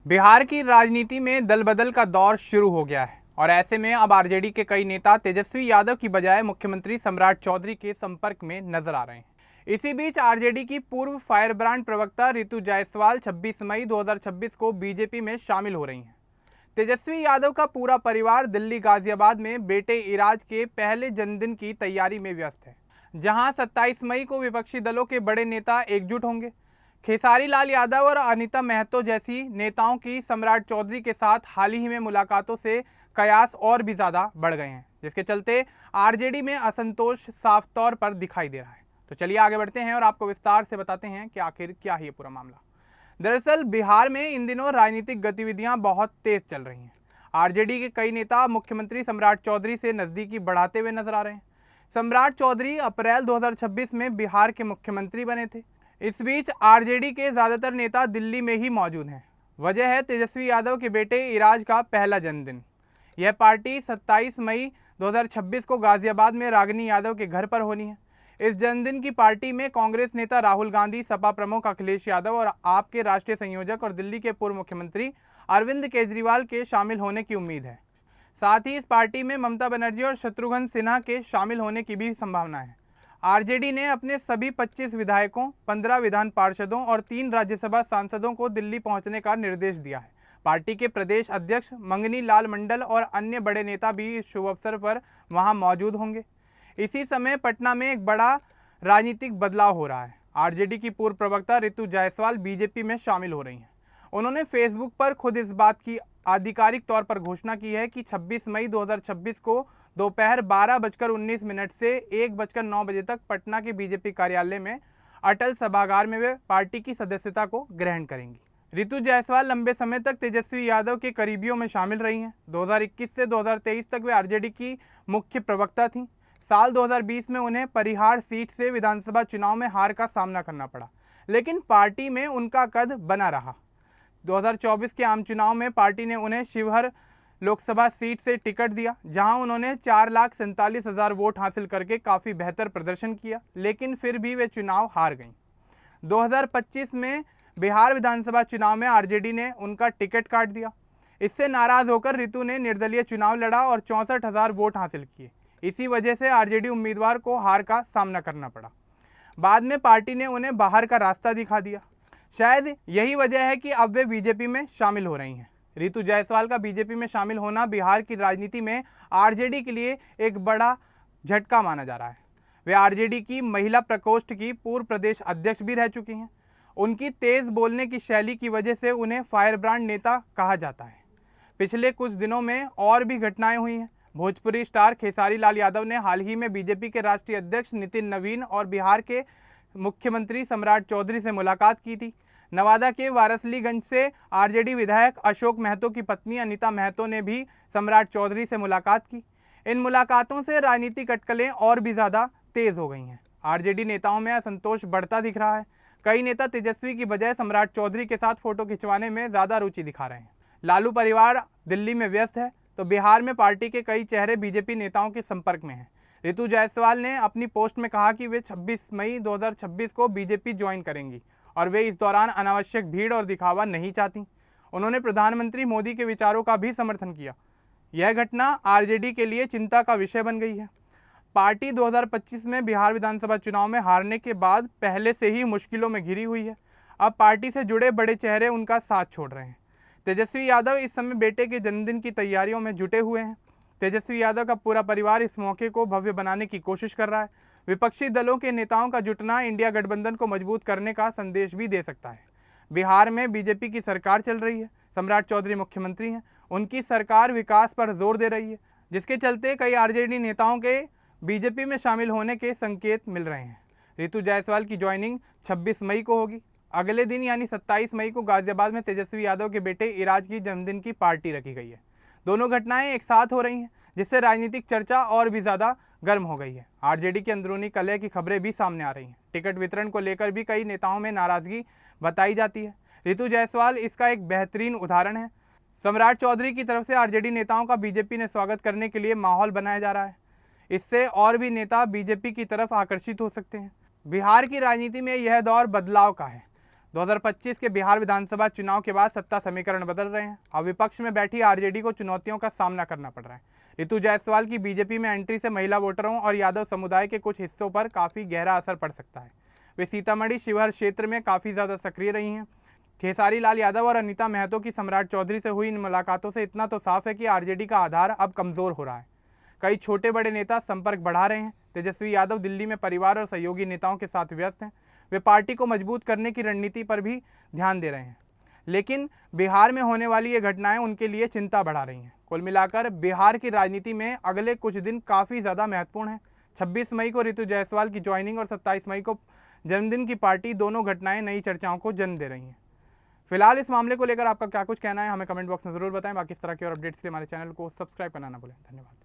बिहार की राजनीति में दल बदल का दौर शुरू हो गया है और ऐसे में अब आरजेडी के कई नेता तेजस्वी यादव की बजाय मुख्यमंत्री सम्राट चौधरी के संपर्क में नजर आ रहे हैं। इसी बीच आरजेडी की पूर्व फायर ब्रांड प्रवक्ता रितु जायसवाल 26 मई 2026 को बीजेपी में शामिल हो रही हैं। तेजस्वी यादव का पूरा परिवार दिल्ली गाजियाबाद में बेटे इराज के पहले जन्मदिन की तैयारी में व्यस्त है, जहां 27 मई को विपक्षी दलों के बड़े नेता एकजुट होंगे। खेसारी लाल यादव और अनीता महतो जैसी नेताओं की सम्राट चौधरी के साथ हाल ही में मुलाकातों से कयास और भी ज़्यादा बढ़ गए हैं, जिसके चलते आरजेडी में असंतोष साफ तौर पर दिखाई दे रहा है। तो चलिए आगे बढ़ते हैं और आपको विस्तार से बताते हैं कि आखिर क्या है ये पूरा मामला। दरअसल बिहार में इन दिनों राजनीतिक गतिविधियां बहुत तेज चल रही हैं। आरजेडी के कई नेता मुख्यमंत्री सम्राट चौधरी से नज़दीकी बढ़ाते हुए नजर आ रहे हैं। सम्राट चौधरी अप्रैल 2026 में बिहार के मुख्यमंत्री बने थे। इस बीच आरजेडी के ज़्यादातर नेता दिल्ली में ही मौजूद हैं। वजह है तेजस्वी यादव के बेटे इराज का पहला जन्मदिन। यह पार्टी 27 मई 2026 को गाजियाबाद में रागिनी यादव के घर पर होनी है। इस जन्मदिन की पार्टी में कांग्रेस नेता राहुल गांधी, सपा प्रमुख अखिलेश यादव और आप के राष्ट्रीय संयोजक और दिल्ली के पूर्व मुख्यमंत्री अरविंद केजरीवाल के शामिल होने की उम्मीद है। साथ ही इस पार्टी में ममता बनर्जी और शत्रुघ्न सिन्हा के शामिल होने की भी संभावना है। आरजेडी ने अपने सभी 25 विधायकों, 15 विधान पार्षदों और 3 राज्यसभा सांसदों को दिल्ली पहुंचने का निर्देश दिया है। पार्टी के प्रदेश अध्यक्ष मंगनी लाल मंडल और अन्य बड़े नेता भी इस शुभ अवसर पर वहां मौजूद होंगे। इसी समय पटना में एक बड़ा राजनीतिक बदलाव हो रहा है। आरजेडी की पूर्व प्रवक्ता रितु जायसवाल बीजेपी में शामिल हो रही हैं। उन्होंने फेसबुक पर खुद इस बात की आधिकारिक तौर पर घोषणा की है कि 26 मई 2026 को दोपहर 12:19 से 1:09 बजे तक पटना के बीजेपी कार्यालय में अटल सभागार में वे पार्टी की सदस्यता को ग्रहण करेंगी। रितु जायसवाल लंबे समय तक तेजस्वी यादव के करीबियों में शामिल रही हैं। 2021 से 2023 तक वे आरजेडी की मुख्य प्रवक्ता थीं। साल 2020 में उन्हें परिहार सीट से विधानसभा चुनाव में हार का सामना करना पड़ा, लेकिन पार्टी में उनका कद बना रहा। 2024 के आम चुनाव में पार्टी ने उन्हें शिवहर लोकसभा सीट से टिकट दिया, जहां उन्होंने 4,47,000 वोट हासिल करके काफ़ी बेहतर प्रदर्शन किया, लेकिन फिर भी वे चुनाव हार गईं। 2025 में बिहार विधानसभा चुनाव में आरजेडी ने उनका टिकट काट दिया। इससे नाराज होकर रितु ने निर्दलीय चुनाव लड़ा और 64,000 वोट हासिल किए। इसी वजह से आरजेडी उम्मीदवार को हार का सामना करना पड़ा। बाद में पार्टी ने उन्हें बाहर का रास्ता दिखा दिया। शायद यही वजह है कि अब वे बीजेपी में शामिल हो रही हैं। रितु जायसवाल का बीजेपी में शामिल होना बिहार की राजनीति में आरजेडी के लिए एक बड़ा झटका माना जा रहा है। वे आरजेडी की महिला प्रकोष्ठ की पूर्व प्रदेश अध्यक्ष भी रह चुकी हैं। उनकी तेज़ बोलने की शैली की वजह से उन्हें फायर ब्रांड नेता कहा जाता है। पिछले कुछ दिनों में और भी घटनाएं हुई हैं। भोजपुरी स्टार खेसारी लाल यादव ने हाल ही में बीजेपी के राष्ट्रीय अध्यक्ष नितिन नवीन और बिहार के मुख्यमंत्री सम्राट चौधरी से मुलाकात की थी। नवादा के वारसलीगंज से आरजेडी विधायक अशोक महतो की पत्नी अनीता महतो ने भी सम्राट चौधरी से मुलाकात की। इन मुलाकातों से राजनीतिक अटकलें और भी ज़्यादा तेज़ हो गई हैं। आरजेडी नेताओं में असंतोष बढ़ता दिख रहा है। कई नेता तेजस्वी की बजाय सम्राट चौधरी के साथ फोटो खिंचवाने में ज़्यादा रुचि दिखा रहे हैं। लालू परिवार दिल्ली में व्यस्त है, तो बिहार में पार्टी के कई चेहरे बीजेपी नेताओं के संपर्क में हैं। रितु जायसवाल ने अपनी पोस्ट में कहा कि वे 26 मई 2026 को बीजेपी ज्वाइन करेंगी और वे इस दौरान अनावश्यक भीड़ और दिखावा नहीं चाहती। उन्होंने प्रधानमंत्री मोदी के विचारों का भी समर्थन किया। यह घटना आरजेडी के लिए चिंता का विषय बन गई है। पार्टी 2025 में बिहार विधानसभा चुनाव में हारने के बाद पहले से ही मुश्किलों में घिरी हुई है। अब पार्टी से जुड़े बड़े चेहरे उनका साथ छोड़ रहे हैं। तेजस्वी यादव इस समय बेटे के जन्मदिन की तैयारियों में जुटे हुए हैं। तेजस्वी यादव का पूरा परिवार इस मौके को भव्य बनाने की कोशिश कर रहा है। विपक्षी दलों के नेताओं का जुटना इंडिया गठबंधन को मजबूत करने का संदेश भी दे सकता है। बिहार में बीजेपी की सरकार चल रही है। सम्राट चौधरी मुख्यमंत्री हैं। उनकी सरकार विकास पर जोर दे रही है, जिसके चलते कई आरजेडी नेताओं के बीजेपी में शामिल होने के संकेत मिल रहे हैं। रितु जायसवाल की ज्वाइनिंग 26 मई को होगी। अगले दिन यानी 27 मई को गाजियाबाद में तेजस्वी यादव के बेटे इराज की जन्मदिन की पार्टी रखी गई है। दोनों घटनाएं एक साथ हो रही हैं, जिससे राजनीतिक चर्चा और भी ज़्यादा गर्म हो गई है। आरजेडी की अंदरूनी कलह की खबरें भी सामने आ रही हैं। टिकट वितरण को लेकर भी कई नेताओं में नाराजगी बताई जाती है। रितु जायसवाल इसका एक बेहतरीन उदाहरण है। सम्राट चौधरी की तरफ से आरजेडी नेताओं का बीजेपी ने स्वागत करने के लिए माहौल बनाया जा रहा है। इससे और भी नेता बीजेपी की तरफ आकर्षित हो सकते हैं। बिहार की राजनीति में यह दौर बदलाव का है। 2025 के बिहार विधानसभा चुनाव के बाद सत्ता समीकरण बदल रहे हैं। अब विपक्ष में बैठी आरजेडी को चुनौतियों का सामना करना पड़ रहा है। रितु जायसवाल की बीजेपी में एंट्री से महिला वोटरों और यादव समुदाय के कुछ हिस्सों पर काफ़ी गहरा असर पड़ सकता है। वे सीतामढ़ी शिवहर क्षेत्र में काफ़ी ज़्यादा सक्रिय रही हैं। खेसारी लाल यादव और अनीता महतो की सम्राट चौधरी से हुई इन मुलाकातों से इतना तो साफ है कि आरजेडी का आधार अब कमज़ोर हो रहा है। कई छोटे बड़े नेता संपर्क बढ़ा रहे हैं। तेजस्वी यादव दिल्ली में परिवार और सहयोगी नेताओं के साथ व्यस्त हैं। वे पार्टी को मजबूत करने की रणनीति पर भी ध्यान दे रहे हैं, लेकिन बिहार में होने वाली ये घटनाएं उनके लिए चिंता बढ़ा रही हैं। कुल मिलाकर बिहार की राजनीति में अगले कुछ दिन काफ़ी ज़्यादा महत्वपूर्ण हैं। 26 मई को रितु जायसवाल की ज्वाइनिंग और 27 मई को जन्मदिन की पार्टी, दोनों घटनाएं नई चर्चाओं को जन्म दे रही हैं। फिलहाल इस मामले को लेकर आपका क्या कुछ कहना है, हमें कमेंट बॉक्स में ज़रूर बताएं। बाकी इस तरह की और अपडेट्स के लिए हमारे चैनल को सब्सक्राइब करना ना भूलें। धन्यवाद।